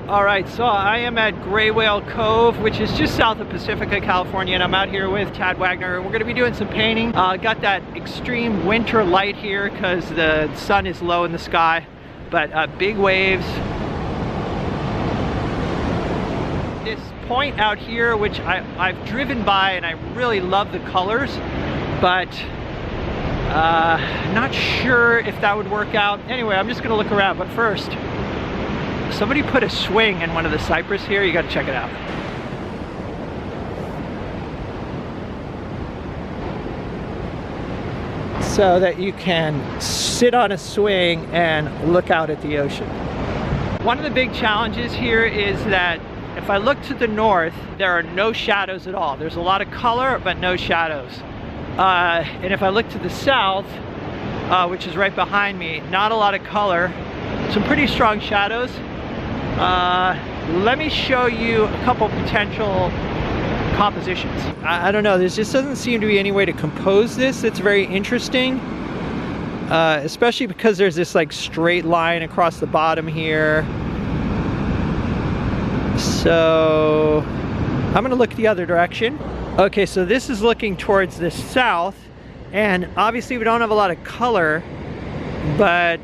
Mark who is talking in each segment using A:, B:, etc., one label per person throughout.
A: All right, so I am at Gray Whale Cove, which is just south of Pacifica, California, and I'm out here with Tad Wagner. We're gonna be doing some painting. Got that extreme winter light here because the sun is low in the sky, but big waves. This point out here, which I've driven by and I really love the colors, but not sure if that would work out. Anyway, I'm just gonna look around, but first, somebody put a swing in one of the cypress here. You gotta check it out. So that you can sit on a swing and look out at the ocean. One of the big challenges here is that if I look to the north, there are no shadows at all. There's a lot of color, but no shadows. And if I look to the south, which is right behind me, not a lot of color, some pretty strong shadows. Let me show you a couple potential compositions. I don't know, there just doesn't seem to be any way to compose this that's very interesting, especially because there's this like straight line across the bottom here. So I'm gonna look the other direction. Okay, so this is looking towards the south, and obviously we don't have a lot of color, but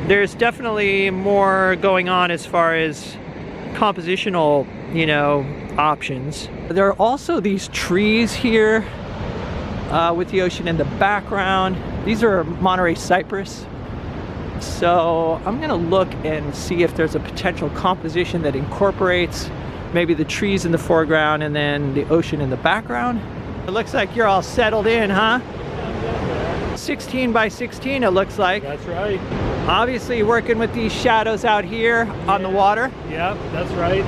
A: there's definitely more going on as far as compositional, you know, options. There are also these trees here with the ocean in the background. These are Monterey cypress. So I'm gonna look and see if there's a potential composition that incorporates maybe the trees in the foreground and then the ocean in the background. It looks like you're all settled in, huh? 16 by 16 it looks like.
B: That's right.
A: Obviously working with these shadows out here on the water.
B: Yeah, that's right.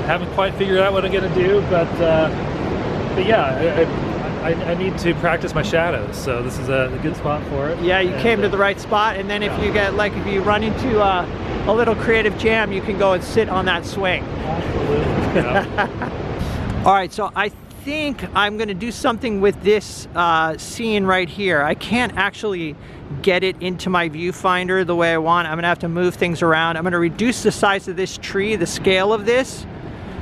B: Haven't quite figured out what I'm gonna do, but yeah, I need to practice my shadows, so this is a good spot for it.
A: Yeah, you came to the right spot, and then if you get, like, if you run into a little creative jam, you can go and sit on that swing.
B: Absolutely. Yeah.
A: All right, so I think I'm gonna do something with this scene right here. I can't actually get it into my viewfinder the way I want. I'm gonna have to move things around. I'm gonna reduce the size of this tree, the scale of this,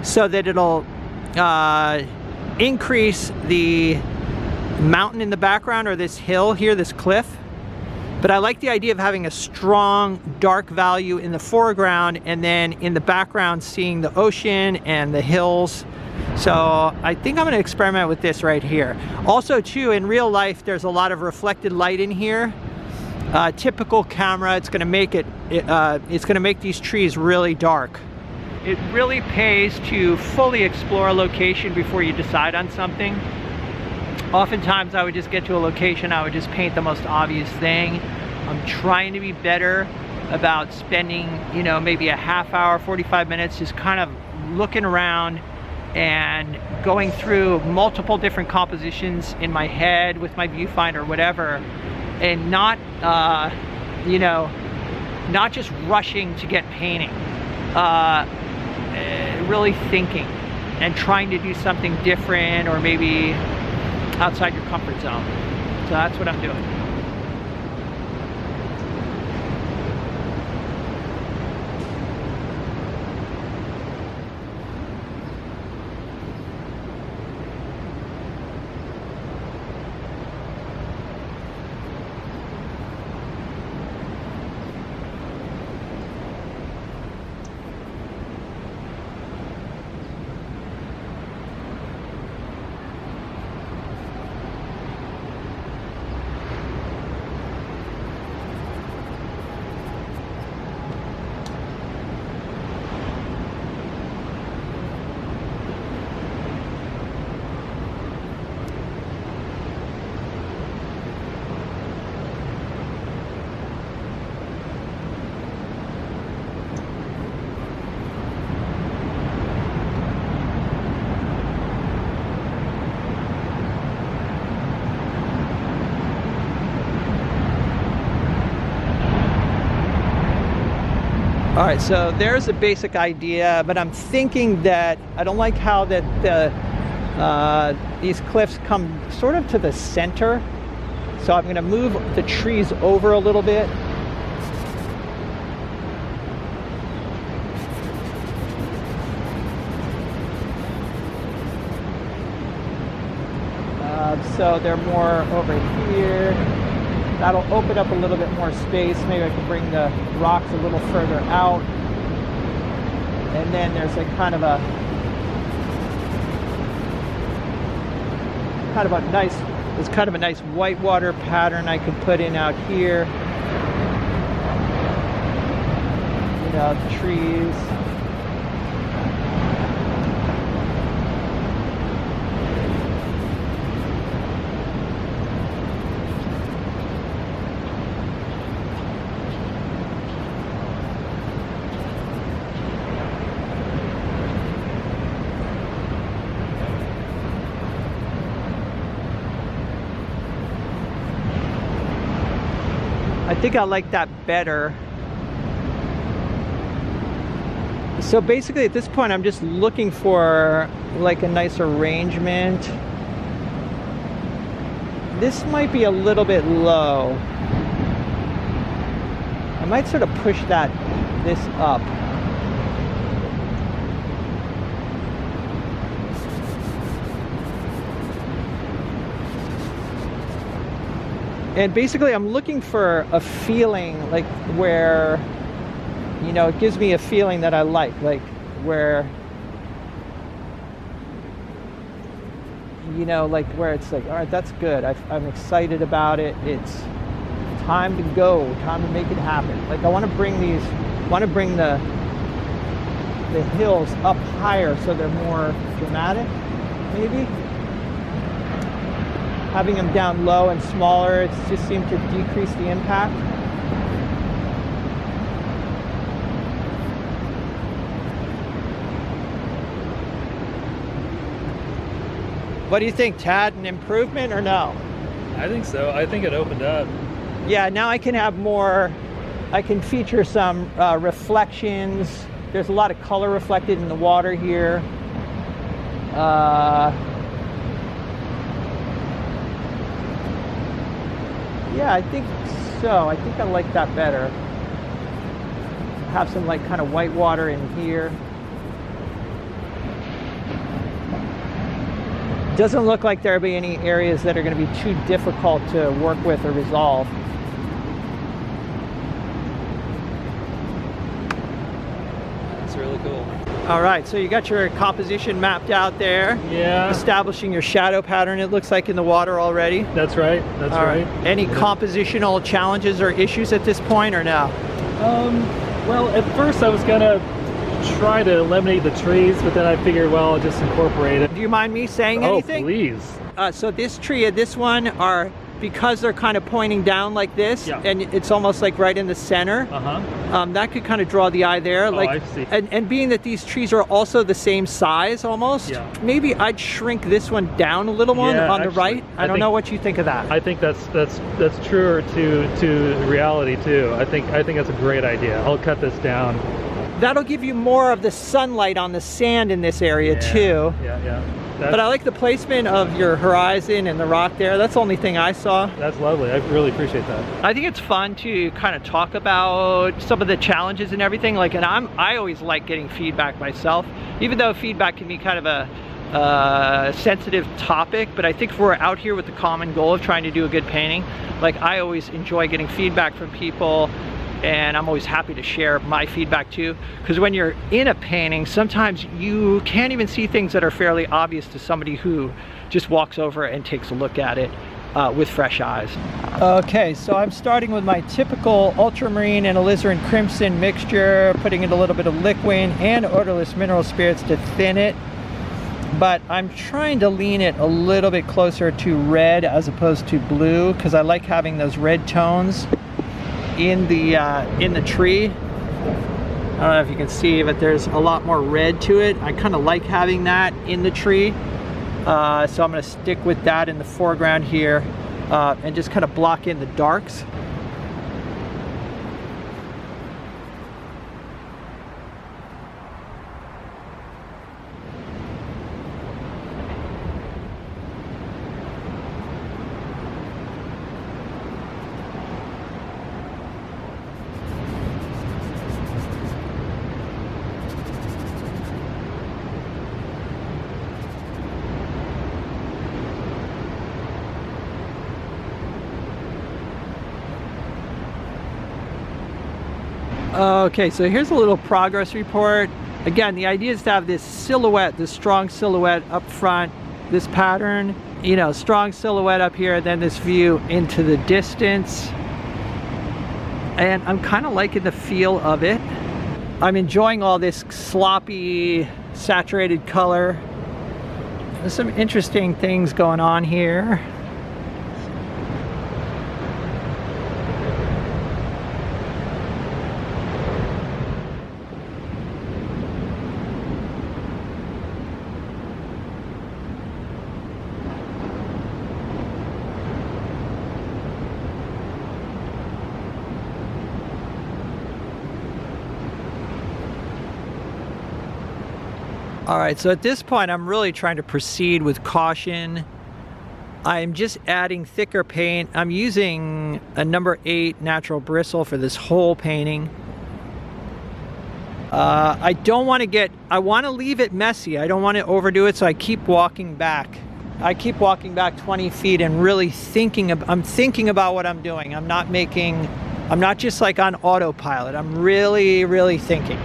A: so that it'll increase the mountain in the background, or this hill here, this cliff. But I like the idea of having a strong dark value in the foreground, and then in the background seeing the ocean and the hills. So I think I'm going to experiment with this right here. Also too, in real life there's a lot of reflected light in here. Typical camera, it's going to make it's going to make these trees really dark. It really pays to fully explore a location before you decide on something. Oftentimes I would just get to a location, I would just paint the most obvious thing. I'm trying to be better about spending, you know, maybe a half hour, 45 minutes just kind of looking around and going through multiple different compositions in my head with my viewfinder or whatever, and not, you know, not just rushing to get painting. Really thinking and trying to do something different, or maybe outside your comfort zone. So that's what I'm doing. All right, so there's a basic idea, but I'm thinking that I don't like how that these cliffs come sort of to the center. So I'm going to move the trees over a little bit. so they're more over here. That'll open up a little bit more space. Maybe I can bring the rocks a little further out. And then there's like kind of a nice whitewater pattern I could put in out here. You know, the trees. I think I like that better. So basically at this point I'm just looking for like a nice arrangement. This might be a little bit low. I might sort of push this up. And basically I'm looking for a feeling like where, you know, it gives me a feeling that I like where, you know, like where it's like, all right, that's good. I'm excited about it. It's time to go, time to make it happen. Like I want to bring the hills up higher so they're more dramatic, maybe. Having them down low and smaller, it just seemed to decrease the impact. What do you think, Tad? An improvement or no?
B: I think so. I think it opened up.
A: Yeah, now I can have more, I can feature some reflections. There's a lot of color reflected in the water here. Yeah, I think so. I think I like that better. Have some like kind of white water in here. Doesn't look like there'll be any areas that are going to be too difficult to work with or resolve.
B: That's really cool.
A: All right, so you got your composition mapped out there.
B: Yeah.
A: Establishing your shadow pattern, it looks like, in the water already.
B: That's right. That's right.
A: Any compositional challenges or issues at this point, or no?
B: Well, at first I was gonna try to eliminate the trees, but then I figured, well, I'll just incorporate it.
A: Do you mind me saying anything?
B: Oh, please.
A: So this tree and this one are, because they're kind of pointing down like this,
B: yeah,
A: and it's almost like right in the center. That could kind of draw the eye there.
B: Oh, I see.
A: And being that these trees are also the same size almost,
B: yeah,
A: maybe I'd shrink this one down a little more on the right. I don't know what you think of that.
B: I think that's truer to reality too. I think that's a great idea. I'll cut this down.
A: That'll give you more of the sunlight on the sand in this area too.
B: Yeah.
A: But I like the placement of your horizon and the rock there. That's the only thing I saw.
B: That's lovely. I really appreciate that.
A: I think it's fun to kind of talk about some of the challenges and everything. Like, and I always like getting feedback myself, even though feedback can be kind of a sensitive topic. But I think if we're out here with the common goal of trying to do a good painting, like I always enjoy getting feedback from people. And I'm always happy to share my feedback too, because when you're in a painting, sometimes you can't even see things that are fairly obvious to somebody who just walks over and takes a look at it with fresh eyes. Okay, so I'm starting with my typical ultramarine and alizarin crimson mixture, putting in a little bit of liquid and odorless mineral spirits to thin it. But I'm trying to lean it a little bit closer to red as opposed to blue, because I like having those red tones in the tree. I don't know if you can see, but there's a lot more red to it. I kind of like having that in the tree, so I'm going to stick with that in the foreground here, and just kind of block in the darks. Okay, so here's a little progress report. Again, the idea is to have this silhouette, this strong silhouette up front, this pattern, you know, strong silhouette up here, then this view into the distance. And I'm kind of liking the feel of it. I'm enjoying all this sloppy, saturated color. There's some interesting things going on here. All right, so at this point, I'm really trying to proceed with caution. I'm just adding thicker paint. I'm using a number 8 natural bristle for this whole painting. I don't want to I want to leave it messy. I don't want to overdo it, so I keep walking back. I keep walking back 20 feet and really I'm thinking about what I'm doing. I'm not just like on autopilot. I'm really, really thinking.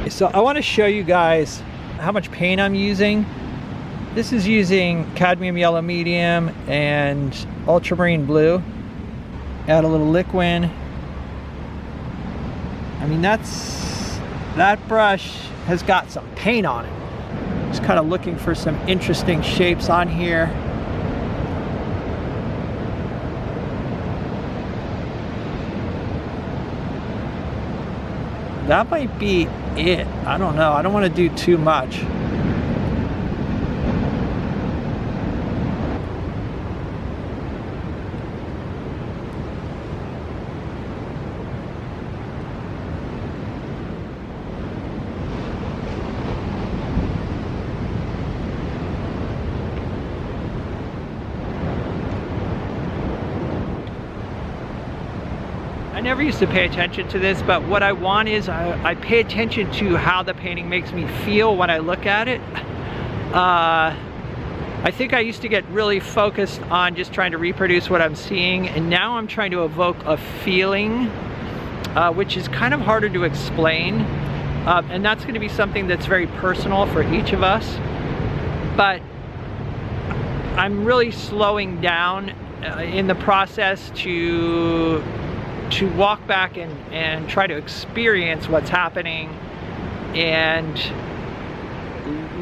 A: So I want to show you guys how much paint I'm using. This is using cadmium yellow medium and ultramarine blue. Add a little liquid. I mean, that brush has got some paint on it. Just kind of looking for some interesting shapes on here. That might be it. I don't know. I don't want to do too much. I never used to pay attention to this, but what I want is I pay attention to how the painting makes me feel when I look at it. I think I used to get really focused on just trying to reproduce what I'm seeing, and now I'm trying to evoke a feeling, which is kind of harder to explain. And that's going to be something that's very personal for each of us. But I'm really slowing down in the process to walk back and try to experience what's happening and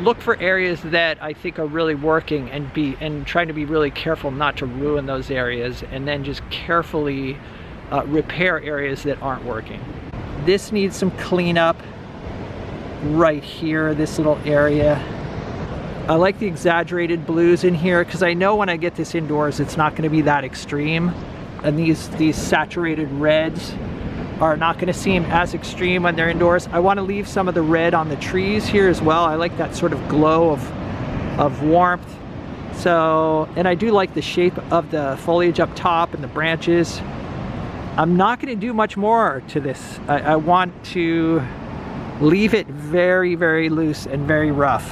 A: look for areas that I think are really working and trying to be really careful not to ruin those areas, and then just carefully repair areas that aren't working. This needs some cleanup right here, this little area. I like the exaggerated blues in here because I know when I get this indoors it's not going to be that extreme. And these saturated reds are not going to seem as extreme when they're indoors. I want to leave some of the red on the trees here as well. I like that sort of glow of warmth. So, and I do like the shape of the foliage up top and the branches. I'm not going to do much more to this. I want to leave it very, very loose and very rough.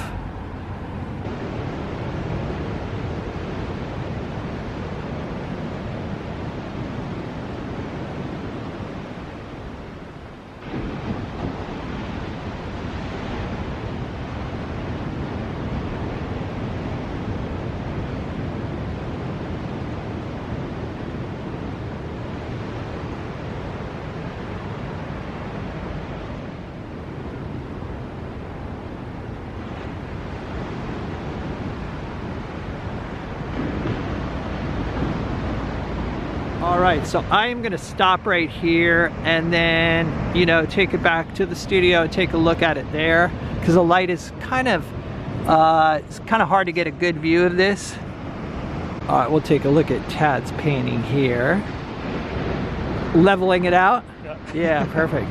A: All right, so I am going to stop right here and then, you know, take it back to the studio and take a look at it there, because the light is it's kind of hard to get a good view of this. All right, we'll take a look at Tad's painting here. Leveling it out? Yeah, perfect.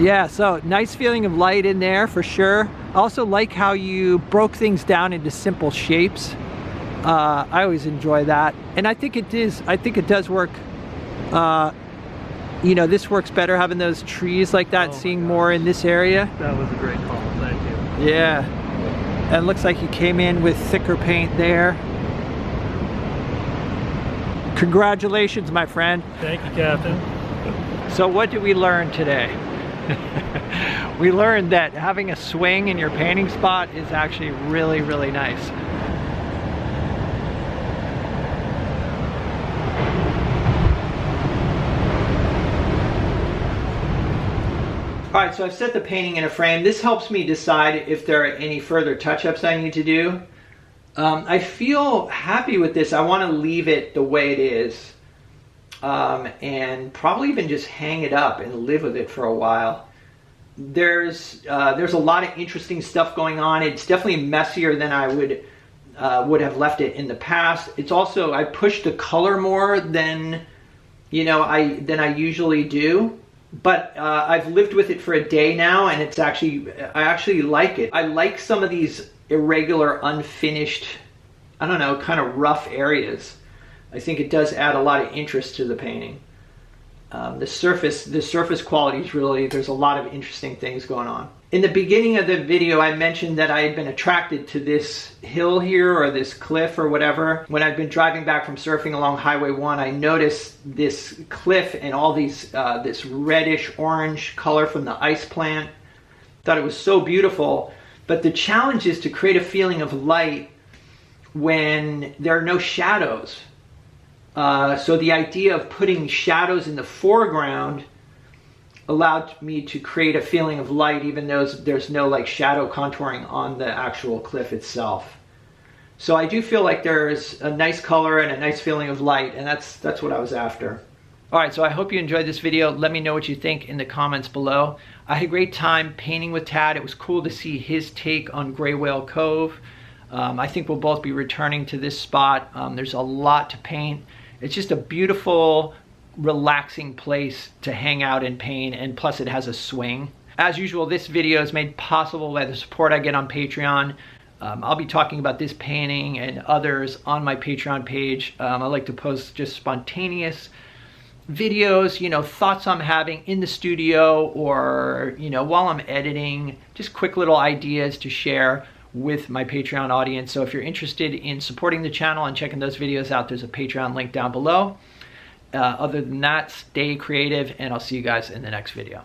A: Yeah, so nice feeling of light in there for sure. I also like how you broke things down into simple shapes. I always enjoy that, and I think it does work. You know, this works better having those trees like that, seeing more in this area.
B: That was a great call, thank you.
A: Yeah. And it looks like you came in with thicker paint there. Congratulations, my friend.
B: Thank you, Captain.
A: So what did we learn today? We learned that having a swing in your painting spot is actually really, really nice. All right, so I've set the painting in a frame. This helps me decide if there are any further touch-ups I need to do. I feel happy with this. I want to leave it the way it is, and probably even just hang it up and live with it for a while. There's a lot of interesting stuff going on. It's definitely messier than I would have left it in the past. It's also, I pushed the color more than I usually do. But I've lived with it for a day now, and I actually like it. I like some of these irregular, unfinished, I don't know, kind of rough areas. I think it does add a lot of interest to the painting. The surface quality is really, there's a lot of interesting things going on. In the beginning of the video, I mentioned that I had been attracted to this hill here, or this cliff or whatever. When I've been driving back from surfing along Highway 1, I noticed this cliff and all these, this reddish orange color from the ice plant. Thought it was so beautiful. But the challenge is to create a feeling of light when there are no shadows. So the idea of putting shadows in the foreground allowed me to create a feeling of light even though there's no like shadow contouring on the actual cliff itself. So I do feel like there's a nice color and a nice feeling of light, and that's what I was after. All right, so I hope you enjoyed this video. Let me know what you think in the comments below. I had a great time painting with Tad. It was cool to see his take on Gray Whale Cove. I think we'll both be returning to this spot. There's a lot to paint. It's just a beautiful, relaxing place to hang out and paint, and plus it has a swing. As usual, this video is made possible by the support I get on Patreon. I'll be talking about this painting and others on my Patreon page. I like to post just spontaneous videos, thoughts I'm having in the studio, or while I'm editing, just quick little ideas to share with my Patreon audience. So if you're interested in supporting the channel and checking those videos out, there's a Patreon link down below. Other than that, stay creative, and I'll see you guys in the next video.